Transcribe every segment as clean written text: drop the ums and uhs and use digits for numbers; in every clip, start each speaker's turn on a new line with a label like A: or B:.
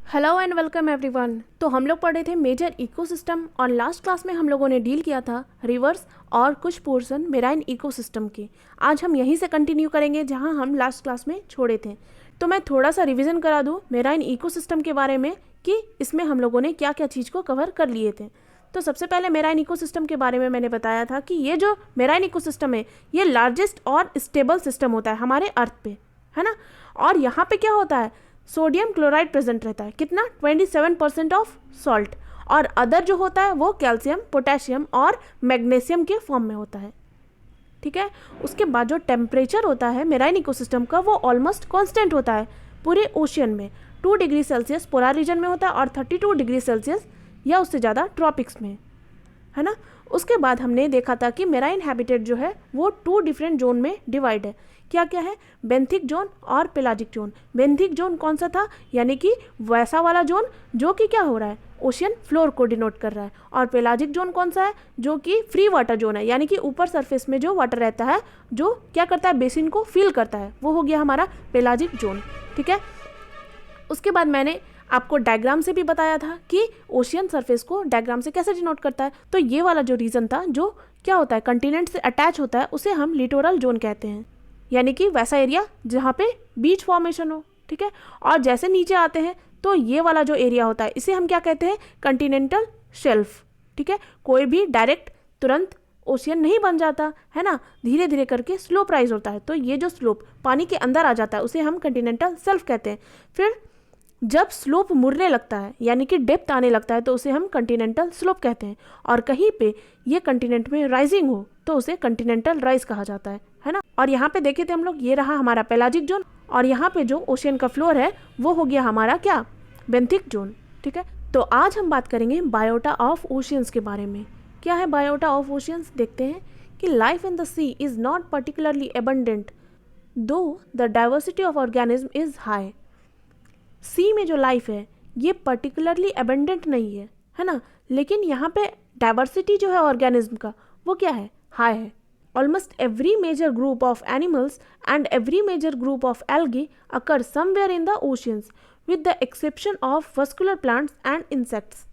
A: Hello and welcome everyone. तो हम लोग पढ़े थे मेजर इकोसिस्टम और लास्ट क्लास में हम लोगों ने डील किया था रिवर्स और कुछ पोर्शन मेराइन इकोसिस्टम के। आज हम यहीं से कंटिन्यू करेंगे जहां हम लास्ट क्लास में छोड़े थे। तो मैं थोड़ा सा रिवीजन करा दूं मेराइन इकोसिस्टम के बारे में कि इसमें हम लोगों ने क्या क्या चीज़ को कवर कर लिए थे। तो सबसे पहले मेराइन इकोसिस्टम के बारे में मैंने बताया था कि ये जो मेराइन इकोसिस्टम है ये लार्जेस्ट और स्टेबल सिस्टम होता है हमारे अर्थ पे, है ना। और यहाँ पे क्या होता है, सोडियम क्लोराइड प्रेजेंट रहता है, कितना 27% ऑफ सॉल्ट, और अदर जो होता है वो कैल्शियम, पोटेशियम और मैग्नीशियम के फॉर्म में होता है। ठीक है। उसके बाद जो टेम्परेचर होता है मेराइन इकोसिस्टम का वो ऑलमोस्ट कांस्टेंट होता है पूरे ओशियन में। 2 डिग्री सेल्सियस पोलर रीजन में होता है और 32 डिग्री सेल्सियस या उससे ज़्यादा ट्रॉपिक्स में, है ना। उसके बाद हमने देखा था कि मेराइन हैबिटेट जो है वो 2 डिफरेंट जोन में डिवाइड है। क्या क्या है, बेंथिक जोन और पेलाजिक जोन। बेंथिक जोन कौन सा था, यानी कि वैसा वाला जोन जो कि क्या हो रहा है, ओशियन फ्लोर को डिनोट कर रहा है। और पेलाजिक जोन कौन सा है, जो कि फ्री वाटर जोन है, यानी कि ऊपर सरफेस में जो वाटर रहता है जो क्या करता है, बेसिन को फिल करता है, वो हो गया हमारा पेलाजिक जोन। ठीक है। उसके बाद मैंने आपको डायग्राम से भी बताया था कि ओशियन सरफेस को डायग्राम से कैसे डिनोट करता है। तो ये वाला जो रीजन था जो क्या होता है, कंटिनेंट से अटैच होता है, उसे हम लिटोरल जोन कहते हैं, यानी कि वैसा एरिया जहाँ पे बीच फॉर्मेशन हो। ठीक है। और जैसे नीचे आते हैं तो ये वाला जो एरिया होता है इसे हम क्या कहते हैं, कंटिनेंटल शेल्फ। ठीक है। कोई भी डायरेक्ट तुरंत ओशियन नहीं बन जाता है ना, धीरे धीरे करके स्लोप राइज होता है। तो ये जो स्लोप पानी के अंदर आ जाता है उसे हम कंटिनेंटल शेल्फ कहते हैं। फिर जब स्लोप मुड़ने लगता है यानी कि डेप्थ आने लगता है तो उसे हम कंटिनेंटल स्लोप कहते हैं। और कहीं पे ये कंटिनेंट में राइजिंग हो तो उसे कंटिनेंटल राइज कहा जाता है ना। और यहाँ पे देखे थे हम लोग, ये रहा हमारा पेलाजिक जोन, और यहाँ पे जो ओशियन का फ्लोर है वो हो गया हमारा क्या, बेंथिक जोन। ठीक है। तो आज हम बात करेंगे बायोटा ऑफ ओशियंस के बारे में। क्या है बायोटा ऑफ ओशियंस, देखते हैं कि life in the sea is not particularly abundant though the diversity of organism is high. Sea में जो लाइफ है ये पर्टिकुलरली एबंडेंट नहीं है ना, लेकिन यहाँ पे डाइवर्सिटी जो है ऑर्गेनिज्म का वो क्या है, हाई है। Almost every major group of animals and every major group of algae occur somewhere in the oceans with the exception of vascular plants and insects.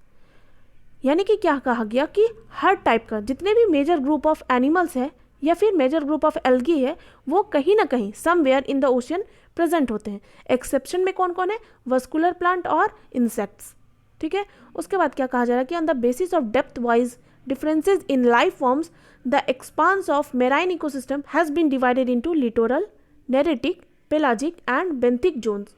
A: यानी कि क्या कहा गया कि हर टाइप का जितने भी मेजर ग्रुप ऑफ एनिमल्स है या फिर मेजर ग्रुप ऑफ एल्गी है वो कहीं ना कहीं somewhere in the ocean present होते हैं। एक्सेप्शन में कौन कौन है, वस्कुलर प्लांट और इंसेक्ट्स। ठीक है। उसके बाद क्या कहा जा रहा है कि on the basis of depth wise differences in life forms, the expanse of marine ecosystem has been divided into littoral, neritic, pelagic and benthic zones।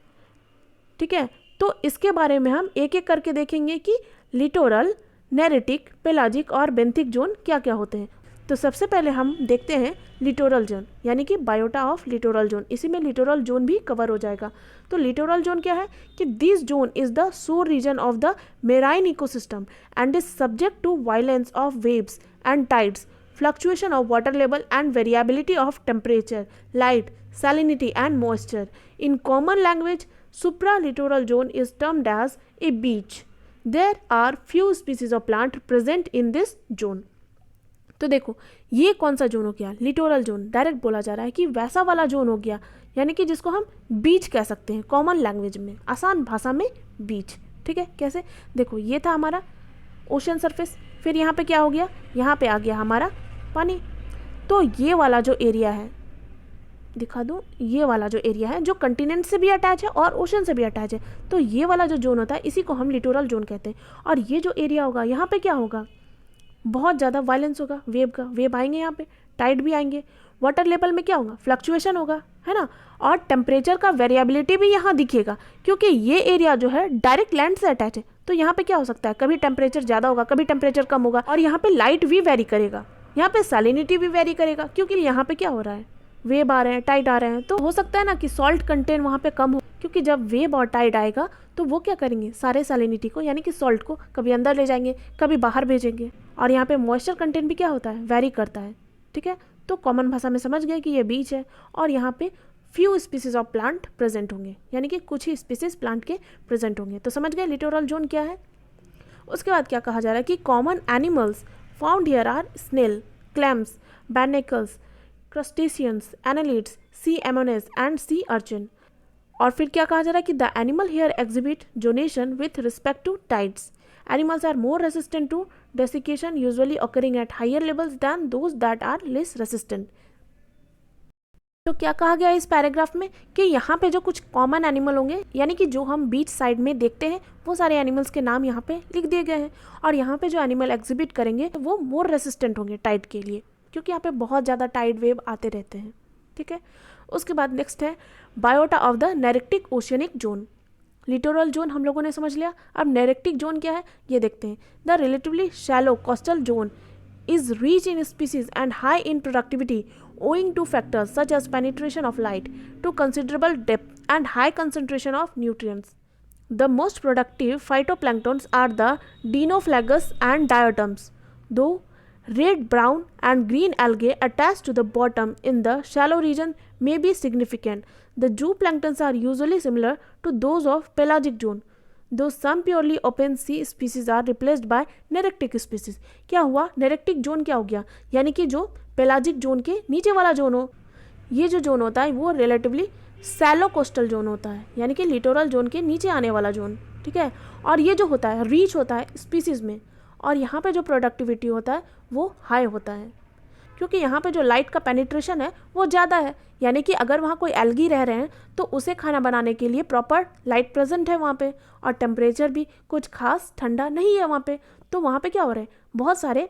A: ठीक है। तो इसके बारे में हम एक एक करके देखेंगे कि लिटोरल, नेरेटिक, पेलाजिक और बेंथिक जोन क्या क्या होते हैं। तो सबसे पहले हम देखते हैं लिटोरल जोन, यानी कि बायोटा ऑफ लिटोरल जोन। इसी में लिटोरल जोन भी कवर हो जाएगा। तो लिटोरल जोन क्या है कि this zone is the shore region of the marine ecosystem and is subject to violence of waves and tides, fluctuation of water level and variability of temperature, light, salinity and moisture. In common language, supralittoral zone is termed as a beach. There are few species of plant present in this zone. तो देखो ये कौन सा zone हो गया, littoral zone. Direct बोला जा रहा है कि वैसा वाला जोन हो गया, यानी कि जिसको हम बीच कह सकते हैं कॉमन लैंग्वेज में, आसान भाषा में बीच। ठीक है। कैसे, देखो ये था हमारा ओशन सरफेस, फिर यहाँ पे क्या हो गया, यहाँ पे आ गया हमारा पानी। तो ये वाला जो एरिया है, दिखा दूँ, ये वाला जो एरिया है जो कंटिनेंट से भी अटैच है और ओशन से भी अटैच है, तो ये वाला जो जोन होता है इसी को हम लिटोरल जोन कहते हैं। और ये जो एरिया होगा यहाँ पे क्या होगा, बहुत ज़्यादा वायलेंस होगा वेव का, वेव आएंगे यहाँ पे, टाइड भी आएंगे, वाटर लेवल में क्या होगा, फ्लक्चुएशन होगा, है ना। और टेम्परेचर का वेरिएबिलिटी भी यहाँ दिखेगा क्योंकि ये एरिया जो है डायरेक्ट लैंड से अटैच है। तो यहाँ पे क्या हो सकता है, कभी टेम्परेचर ज़्यादा होगा, कभी टेम्परेचर कम होगा, और यहाँ पे लाइट भी वेरी करेगा, यहाँ पे सैलिनिटी भी वेरी करेगा, क्योंकि यहाँ पे क्या हो रहा है, वेव आ रहे हैं, टाइड आ रहे हैं। तो हो सकता है ना कि सॉल्ट कंटेंट वहाँ पे कम हो, क्योंकि जब वेव और टाइड आएगा तो वो क्या करेंगे, सारे सैलिनिटी को यानी कि सॉल्ट को कभी अंदर ले जाएंगे, कभी बाहर भेजेंगे। और यहाँ पे मॉइस्चर कंटेंट भी क्या होता है, वेरी करता है। ठीक है। तो कॉमन भाषा में समझ गए कि ये बीच है और यहाँ पे few species of plant present होंगे, यानी कि कुछ ही स्पीसीज प्लांट के प्रेजेंट होंगे। तो समझ गए लिटोरल जोन क्या है। उसके बाद क्या कहा जा रहा है कि common animals found here are snail, clams, barnacles, crustaceans, annelids, sea anemones and sea urchin. और फिर क्या कहा जा रहा है कि the animal here exhibit zonation with respect to tides. Animals are more resistant to desiccation usually occurring at higher levels than those that are less resistant. तो क्या कहा गया है इस पैराग्राफ में कि यहाँ पे जो कुछ कॉमन एनिमल होंगे, यानी कि जो हम बीच साइड में देखते हैं, वो सारे एनिमल्स के नाम यहाँ पे लिख दिए गए हैं. और यहाँ पे जो एनिमल एग्जिबिट करेंगे वो मोर रेसिस्टेंट होंगे टाइड के लिए, क्योंकि यहाँ पे बहुत ज़्यादा टाइड वेव आते रहते हैं. ठीक है. उसके बाद नेक्स्ट है biota of the neritic oceanic zone. Littoral zone हम लोगों ने समझ लिया. अब नेरेक्टिक जोन क्या है ये देखते हैं. The relatively shallow coastal zone is rich in species and high in productivity owing to factors such as penetration of light to considerable depth and high concentration of nutrients. The most productive phytoplanktons are the Dinoflagus and diatoms, though red, brown and green algae attached to the bottom in the shallow region may be significant. The zooplanktons are usually similar to those of pelagic zone, though some purely open sea species are replaced by नेरेक्टिक species. क्या हुआ, नेरेक्टिक zone क्या हो गया, यानी कि जो pelagic zone के नीचे वाला जोन हो, ये जो जोन होता है वो रिलेटिवली सैलो कोस्टल जोन होता है, यानी कि लिटोरल जोन के नीचे आने वाला जोन. ठीक है. और ये जो होता है रीच होता है स्पीसीज में, और यहाँ पे जो प्रोडक्टिविटी होता है वो हाई होता है, क्योंकि यहाँ पे जो लाइट का पेनिट्रेशन है वो ज़्यादा है. यानी कि अगर वहाँ कोई एल्गी रह रहे हैं तो उसे खाना बनाने के लिए प्रॉपर लाइट प्रेजेंट है वहाँ पे, और टेम्परेचर भी कुछ खास ठंडा नहीं है वहाँ पे. तो वहाँ पे क्या हो रहा है, बहुत सारे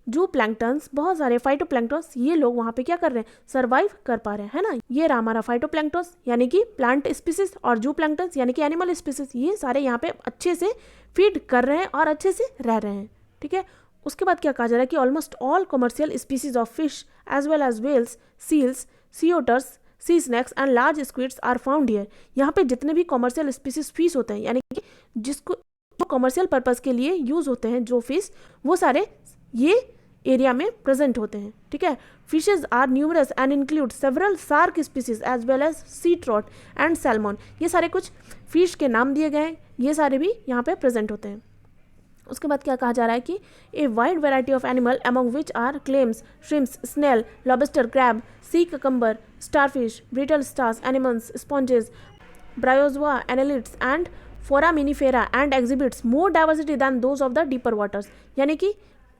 A: जू प्लैंक्टन्स, बहुत सारे फाइटोप्लैंक्टन्स, ये लोग वहाँ पे क्या कर रहे हैं, सर्वाइव कर पा रहे हैं, है ना. ये रहा हमारा फाइटोप्लैंक्टन्स यानी कि प्लांट स्पीसीज, और जू प्लैंक्टन्स यानी कि एनिमल स्पीसीज, ये सारे यहाँ पे अच्छे से फीड कर रहे हैं और अच्छे से रह रहे हैं. ठीक है. उसके बाद क्या कहा जा रहा है कि almost all commercial species of fish as well as whales, seals, sea otters, sea snakes and large squids are found here. यहाँ पे जितने भी कमर्शियल स्पीसीज फिश होते हैं, यानी कि जिसको कमर्शियल पर्पस के लिए यूज होते हैं जो फिश, वो सारे ये एरिया में प्रेजेंट होते हैं. ठीक है. Fishes are numerous and include several shark species as well as sea trout and salmon. ये सारे कुछ फिश के नाम दिए गए हैं, ये सारे भी यहाँ पे प्रेजेंट होते हैं. उसके बाद क्या कहा जा रहा है कि a wide variety of animal among which are clams, shrimps, snail, lobster, crab, sea cucumber, starfish, brittle stars, animals, sponges, bryozoa, annelids and foraminifera and exhibits more diversity than those of the deeper waters. यानी कि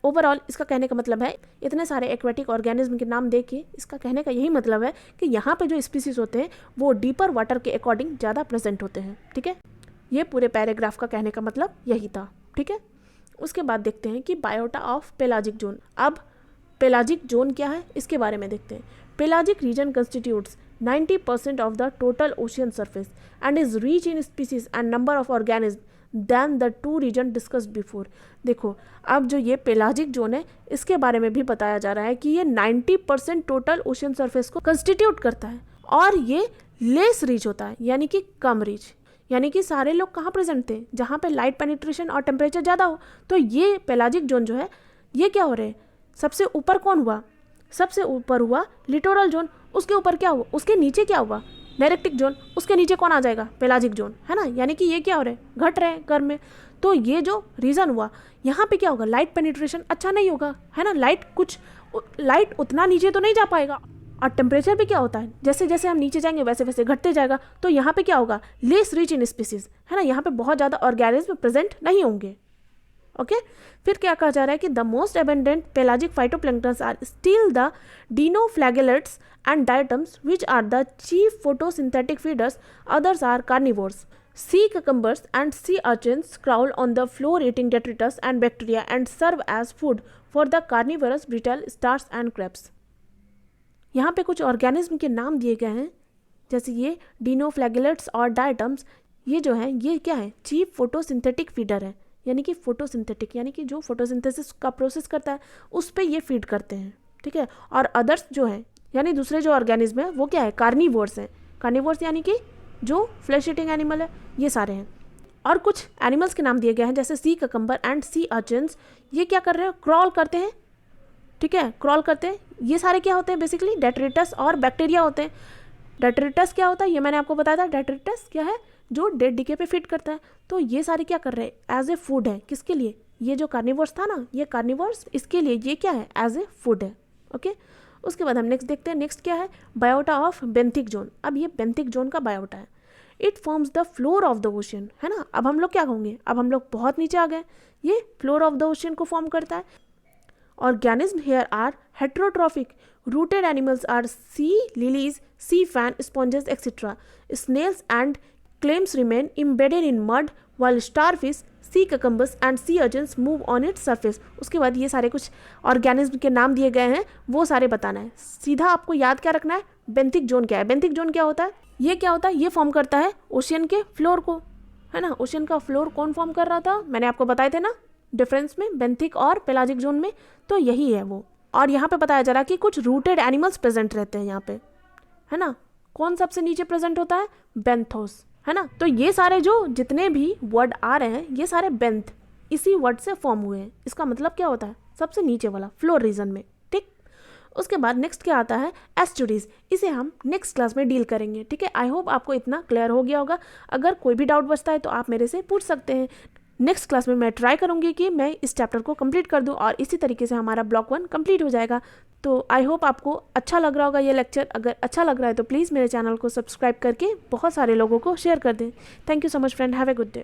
A: overall इसका कहने का मतलब है, इतने सारे aquatic organism के नाम देके इसका कहने का यही मतलब है कि यहाँ पे जो स्पीसीज होते हैं वो डीपर वाटर के अकॉर्डिंग ज़्यादा प्रेजेंट होते हैं. ठीक है. ये पूरे पैराग्राफ का कहने का मतलब यही था. ठीक है. उसके बाद देखते हैं कि बायोटा ऑफ पेलाजिक जोन. अब पेलाजिक जोन क्या है इसके बारे में देखते हैं. Pelagic region constitutes 90% of the total ocean surface and is rich in species and number of organism than the two region discussed before. देखो, अब जो ये पेलाजिक जोन है इसके बारे में भी बताया जा रहा है कि ये 90% टोटल ओशियन सरफेस को कंस्टिट्यूट करता है, और ये लेस रीच होता है, यानी कि कम रीच. यानी कि सारे लोग कहाँ प्रेजेंट थे, जहाँ पे लाइट पेनिट्रेशन और टेम्परेचर ज़्यादा हो. तो ये पेलाजिक जोन जो है ये क्या हो रहे हैं, सबसे ऊपर कौन हुआ, सबसे ऊपर हुआ लिटोरल जोन. उसके ऊपर क्या हुआ, उसके नीचे क्या हुआ, नेरेक्टिक जोन. उसके नीचे कौन आ जाएगा, पेलाजिक जोन, है ना. यानी कि ये क्या हो रहे हैं, घट रहे हैं गर्म में. तो ये जो रीज़न हुआ, यहाँ पे क्या होगा, लाइट पेनिट्रेशन अच्छा नहीं होगा, है ना. लाइट उतना नीचे तो नहीं जा पाएगा, और टेम्परेचर भी क्या होता है, जैसे जैसे हम नीचे जाएंगे वैसे वैसे घटते जाएगा. तो यहाँ पे क्या होगा, लेस रिच इन स्पीसीज, है ना. यहाँ पे बहुत ज़्यादा ऑर्गेनिज्म प्रेजेंट नहीं होंगे. ओके. फिर क्या कहा जा रहा है कि the most abundant pelagic phytoplanktons are still the dinoflagellates and diatoms which are the chief photosynthetic feeders. Others are carnivores. Sea cucumbers and sea urchins crawl on the floor eating detritus and bacteria and serve as food for the carnivorous brittle stars and crabs. यहाँ पे कुछ organism के नाम दिए गए हैं, जैसे ये डिनोफ्लैगेलेट्स और डायटम्स. ये जो है ये क्या है, चीफ फोटोसिंथेटिक फीडर है. यानी कि फोटोसिंथेटिक यानी कि जो फोटोसिंथेसिस का प्रोसेस करता है उस पे ये फीड करते हैं. ठीक है. और अदर्स जो है यानी दूसरे जो ऑर्गेनिज्म है वो क्या है, कार्निवोर्स हैं. कार्निवोर्स यानी कि जो फ्लैश ईटिंग एनिमल है, ये सारे हैं. और कुछ एनिमल्स के नाम दिए गए हैं जैसे सी ककम्बर एंड सी अर्चिन्स. ये क्या कर रहे हैं, क्रॉल करते हैं. ठीक है, क्रॉल करते हैं. ये सारे क्या होते हैं, बेसिकली डेट्रिटस और बैक्टीरिया होते हैं. डेट्रिटस क्या होता है ये मैंने आपको बताया था. डेट्रिटस क्या है, जो डेड डीके पे फीड करता है. तो ये सारे क्या कर रहे हैं, एज ए फूड है. किसके लिए, ये जो कार्निवोर्स था ना, ये कार्निवोर्स, इसके लिए ये क्या है, एज ए फूड है. ओके. उसके बाद हम नेक्स्ट देखते हैं. नेक्स्ट क्या है, बायोटा ऑफ बेंथिक जोन. अब ये बेंथिक जोन का बायोटा है. It forms the floor of the ocean, है ना। अब हम लोग क्या होंगे, अब हम लोग बहुत नीचे आ गए, ये फ्लोर ऑफ द ओशन को फॉर्म करता है। Organism here are heterotrophic, rooted animals are sea lilies, sea fan, sponges etcetera. Snails and clams remain embedded in mud, while starfish, sea cucumbers and sea urchins move on its surface. उसके बाद ये सारे कुछ organism के नाम दिए गए हैं, वो सारे बताना है। सीधा आपको याद क्या रखना है, बेंथिक जोन क्या है। बेंथिक जोन क्या होता है, ये क्या होता है, ये फॉर्म करता है ओशियन के फ्लोर को, है ना। ओशियन का फ्लोर कौन फॉर्म कर रहा था, मैंने आपको बताए थे ना डिफरेंस में बेंथिक और पेलाजिक जोन में, तो यही है वो। और यहाँ पे बताया जा रहा है कि कुछ रूटेड एनिमल्स प्रेजेंट रहते हैं यहाँ पे, है ना। कौन सबसे नीचे प्रेजेंट होता है, बेंथोस, है ना। तो ये सारे जो जितने भी वर्ड आ रहे हैं ये सारे बेंथ इसी वर्ड से फॉर्म हुए हैं। इसका मतलब क्या होता है, सबसे नीचे वाला फ्लोर रीजन में, ठीक। उसके बाद नेक्स्ट क्या आता है, एस्चुरीज। इसे हम नेक्स्ट क्लास में डील करेंगे, ठीक है। आई होप आपको इतना क्लियर हो गया होगा। अगर कोई भी डाउट बचता है तो आप मेरे से पूछ सकते हैं। नेक्स्ट क्लास में मैं ट्राई करूंगी कि मैं इस चैप्टर को कंप्लीट कर दूं और इसी तरीके से हमारा ब्लॉक 1 कंप्लीट हो जाएगा। तो आई होप आपको अच्छा लग रहा होगा ये लेक्चर। अगर अच्छा लग रहा है तो प्लीज़ मेरे चैनल को सब्सक्राइब करके बहुत सारे लोगों को शेयर कर दें। Thank you so much friend, have a good day.